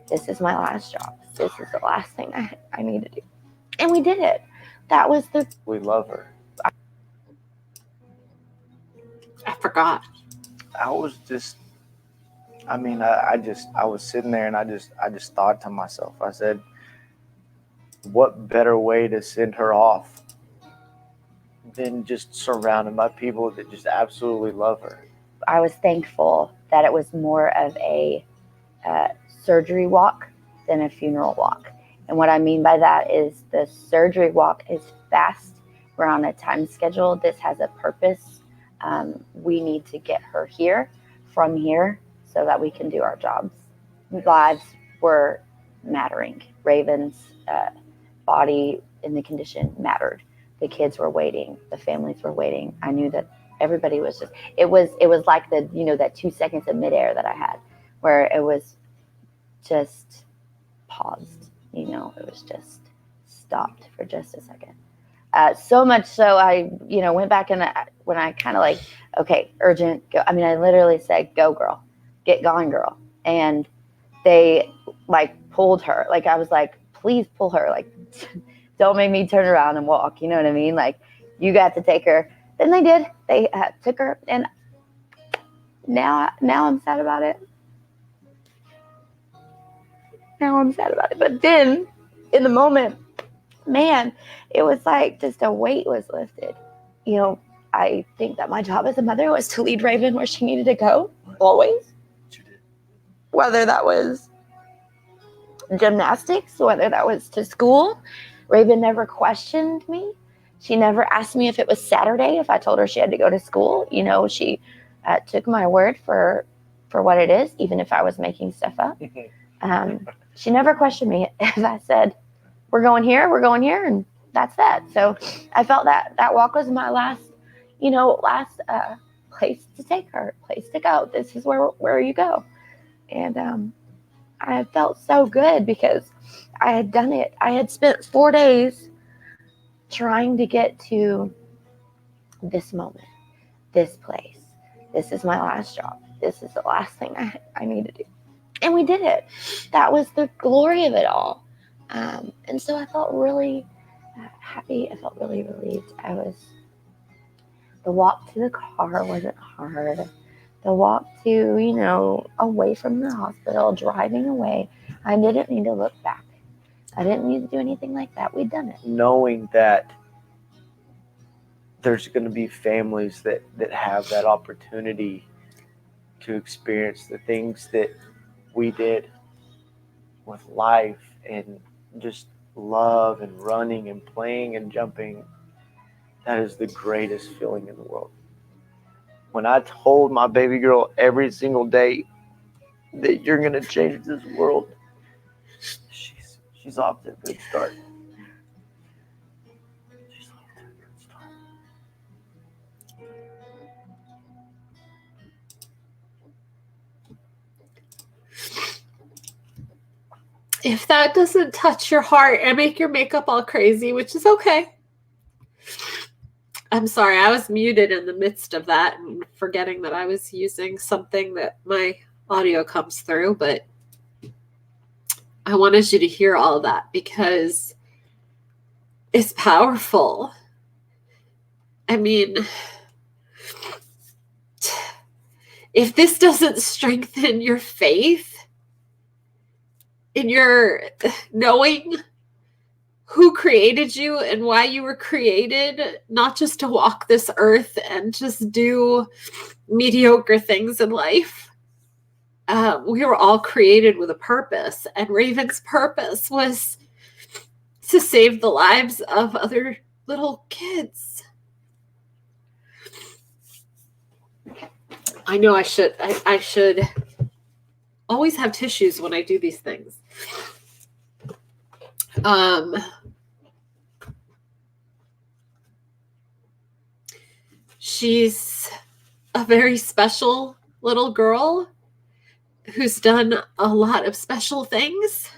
this is my last job. This is the last thing I need to do. And we did it. That was the... We love her. I forgot. I was just, I mean, I was sitting there and I just thought to myself, I said, what better way to send her off than just surrounded by people that just absolutely love her? I was thankful that it was more of a surgery walk than a funeral walk. And what I mean by that is the surgery walk is fast. We're on a time schedule. This has a purpose. We need to get her here from here so that we can do our jobs. Lives were mattering. Raven's body in the condition mattered. The kids were waiting. The families were waiting. I knew that everybody was just, it was like the, that 2 seconds of midair that I had where it was just paused, it was just stopped for just a second. So much so I, went back and when I kind of like, okay, urgent, go. I mean, I literally said, go girl, get gone girl. And they like pulled her. Like, I was like, please pull her. Like, don't make me turn around and walk. You know what I mean? Like, you got to take her. Then they did. They took her. And now I'm sad about it. Now I'm sad about it. But then in the moment, man, it was like just a weight was lifted. I think that my job as a mother was to lead Raven where she needed to go, always. Whether that was gymnastics, whether that was to school. Raven never questioned me. She never asked me if it was Saturday, if I told her she had to go to school. She took my word for what it is, even if I was making stuff up. She never questioned me if I said, we're going here, and that's that. So I felt that walk was my last place to take her, place to go. This is where you go. And I felt so good because I had done it. I had spent 4 days trying to get to this moment, this place. This is my last job. This is the last thing I need to do. And we did it. That was the glory of it all. And so I felt really happy. I felt really relieved. The walk to the car wasn't hard. The walk to, away from the hospital, driving away, I didn't need to look back. I didn't need to do anything like that. We'd done it. Knowing that there's going to be families that have that opportunity to experience the things that we did with life and just love and running and playing and jumping. That is the greatest feeling in the world. When I told my baby girl every single day that you're going to change this world, she's off to a good start. She's off to a good start. If that doesn't touch your heart and make your makeup all crazy, which is okay. I'm sorry, I was muted in the midst of that and forgetting that I was using something that my audio comes through, but I wanted you to hear all that because it's powerful. I mean, if this doesn't strengthen your faith in your knowing who created you and why you were created, not just to walk this earth and just do mediocre things in life. We were all created with a purpose, and Raven's purpose was to save the lives of other little kids. I know I should always have tissues when I do these things. She's a very special little girl who's done a lot of special things,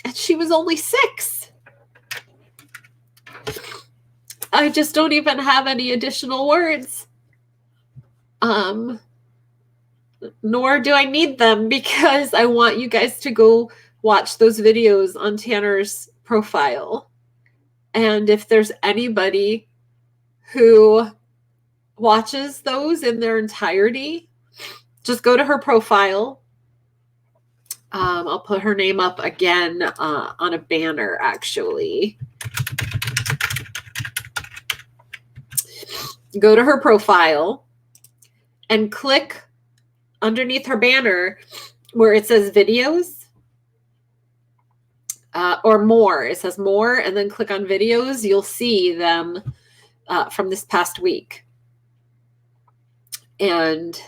and she was only 6. I just don't even have any additional words. Nor do I need them, because I want you guys to go watch those videos on Tanner's profile. And if there's anybody who watches those in their entirety, just go to her profile. I'll put her name up again on a banner, actually. Go to her profile and click underneath her banner where it says videos or more. It says more, and then click on videos. You'll see them from this past week. And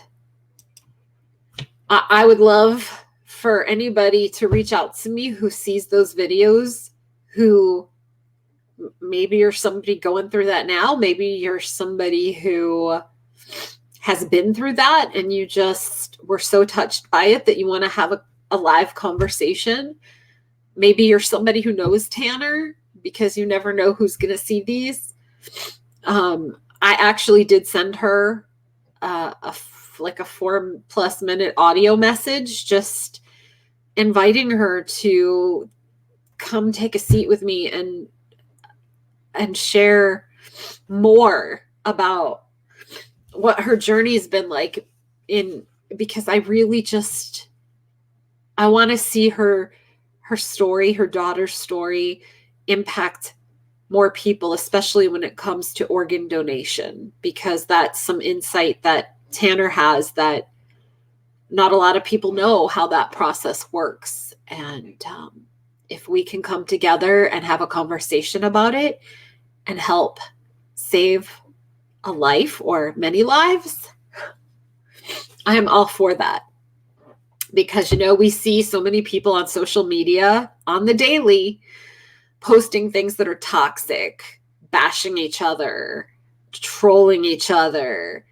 I would love for anybody to reach out to me who sees those videos, who maybe you're somebody going through that now. Maybe you're somebody who has been through that and you just were so touched by it that you want to have a live conversation. Maybe you're somebody who knows Tanner, because you never know who's going to see these. I actually did send her a 4+ minute audio message, just inviting her to come take a seat with me and share more about what her journey's been like, because I really I want to see her story, her daughter's story, impact more people, especially when it comes to organ donation, because that's some insight that Tanner has that not a lot of people know how that process works. And if we can come together and have a conversation about it and help save a life or many lives, I am all for that. Because, we see so many people on social media on the daily posting things that are toxic, bashing each other, trolling each other,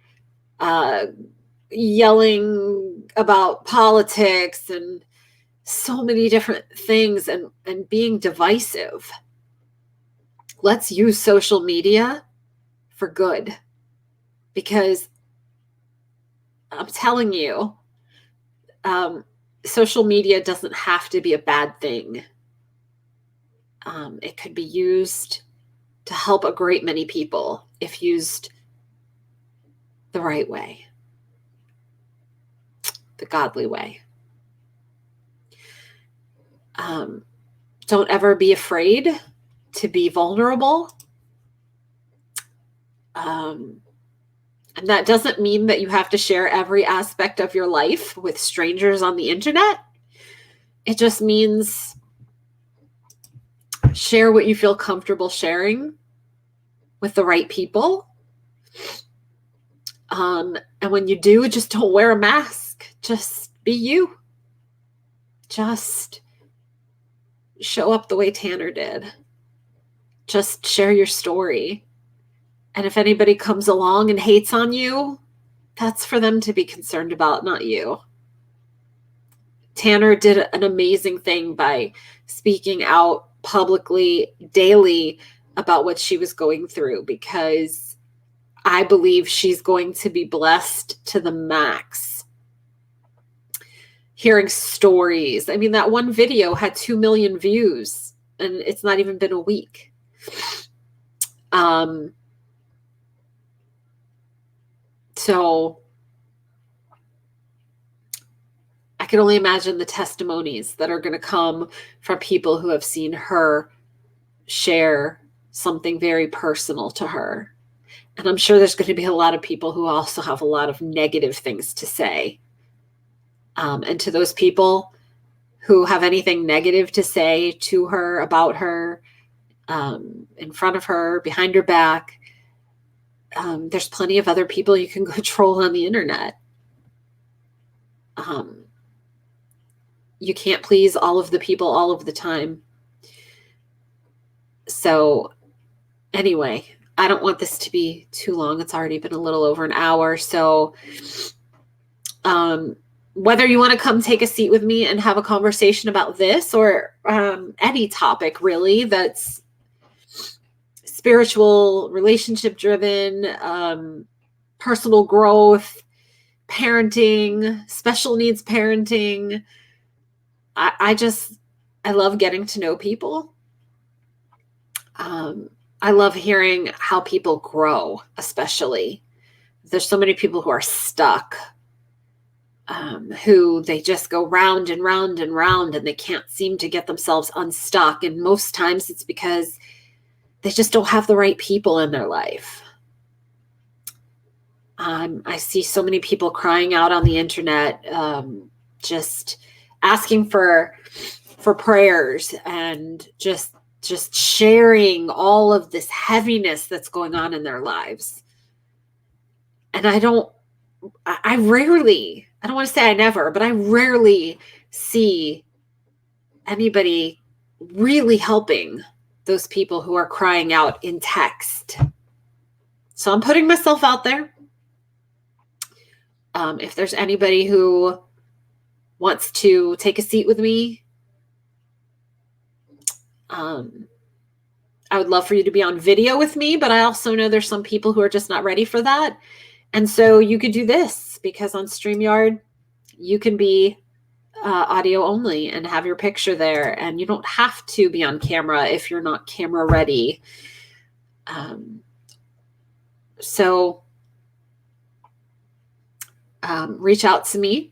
yelling about politics and so many different things, and being divisive. Let's use social media for good, because I'm telling you, social media doesn't have to be a bad thing. It could be used to help a great many people if used the right way, the godly way. Don't ever be afraid to be vulnerable. And that doesn't mean that you have to share every aspect of your life with strangers on the internet. It just means share what you feel comfortable sharing with the right people. And when you do, just don't wear a mask. Just be you. Just show up the way Tanner did. Just share your story. And if anybody comes along and hates on you, that's for them to be concerned about, not you. Tanner did an amazing thing by speaking out publicly, daily, about what she was going through, because I believe she's going to be blessed to the max. Hearing stories. I mean, that one video had 2 million views, and it's not even been a week. So I can only imagine the testimonies that are going to come from people who have seen her share something very personal to her. And I'm sure there's going to be a lot of people who also have a lot of negative things to say. And to those people who have anything negative to say to her, about her, in front of her, behind her back, there's plenty of other people you can go troll on the internet. You can't please all of the people all of the time. So anyway, I don't want this to be too long. It's already been a little over an hour. So whether you want to come take a seat with me and have a conversation about this, or any topic really that's spiritual, relationship driven, personal growth, parenting, special needs parenting. I love getting to know people. I love hearing how people grow, especially. There's so many people who are stuck, who they just go round and round and round, and they can't seem to get themselves unstuck. And most times it's because they just don't have the right people in their life. I see so many people crying out on the internet, just asking for prayers, and just sharing all of this heaviness that's going on in their lives. And I don't want to say I never, but I rarely see anybody really helping those people who are crying out in text. So I'm putting myself out there. If there's anybody who wants to take a seat with me, I would love for you to be on video with me, but I also know there's some people who are just not ready for that. And so you could do this, because on StreamYard, you can be audio only and have your picture there. And you don't have to be on camera if you're not camera ready. So reach out to me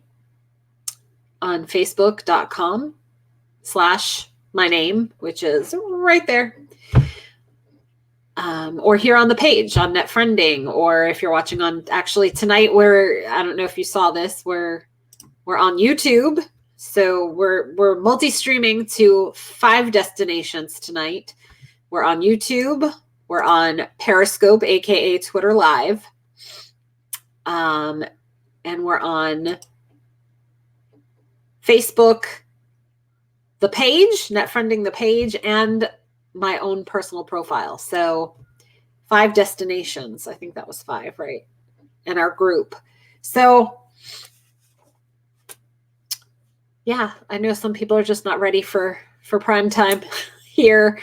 on facebook.com/my name, which is right there. Or here on the page on Net Friending, or if you're watching on, actually tonight, I don't know if you saw this, we're on YouTube. So we're multi-streaming to 5 destinations tonight. We're on YouTube. We're on Periscope, aka Twitter Live. And we're on Facebook, the page, Net Friending the page, and my own personal profile. So 5 destinations. I think that was 5, right? in our group. So yeah, I know some people are just not ready for prime time here,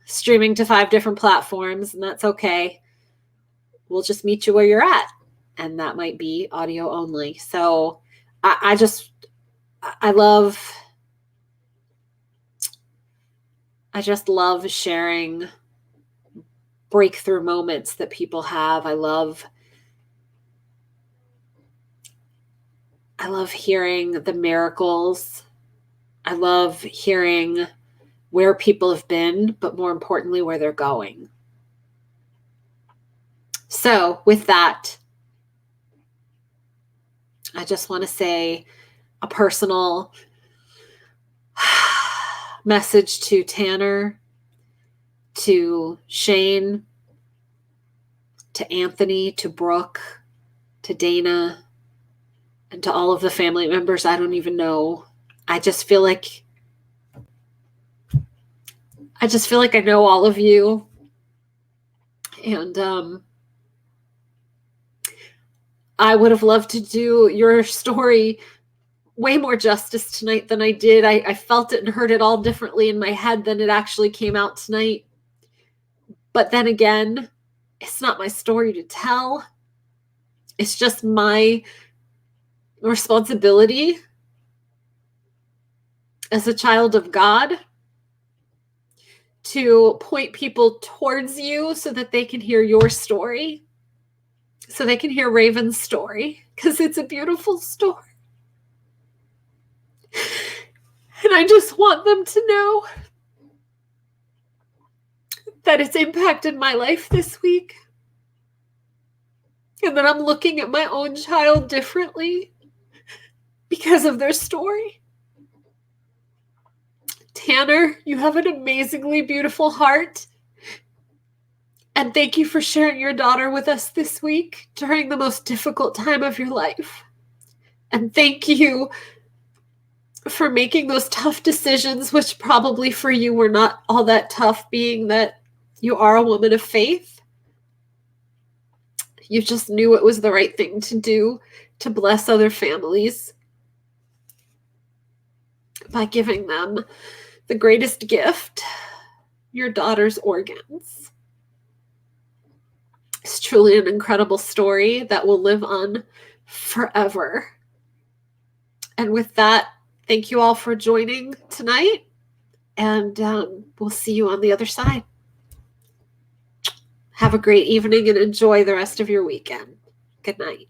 streaming to 5 different platforms, and that's okay. We'll just meet you where you're at, and that might be audio only. So I just love sharing breakthrough moments that people have. I love hearing the miracles. I love hearing where people have been, but more importantly, where they're going. So with that, I just want to say a personal message to Tanner, to Shane, to Anthony, to Brooke, to Dana, and to all of the family members I don't even know. I just feel like I know all of you. And I would have loved to do your story way more justice tonight than I did. I felt it and heard it all differently in my head than it actually came out tonight. But then again, it's not my story to tell. It's just my responsibility as a child of God to point people towards you so that they can hear your story, so they can hear Raven's story, because it's a beautiful story. And I just want them to know that it's impacted my life this week, and that I'm looking at my own child differently because of their story. Tanner, you have an amazingly beautiful heart. And thank you for sharing your daughter with us this week during the most difficult time of your life. And thank you for making those tough decisions, which probably for you were not all that tough, being that you are a woman of faith. You just knew it was the right thing to do to bless other families by giving them the greatest gift, your daughter's organs. It's truly an incredible story that will live on forever. And with that, thank you all for joining tonight, and we'll see you on the other side. Have a great evening and enjoy the rest of your weekend. Good night.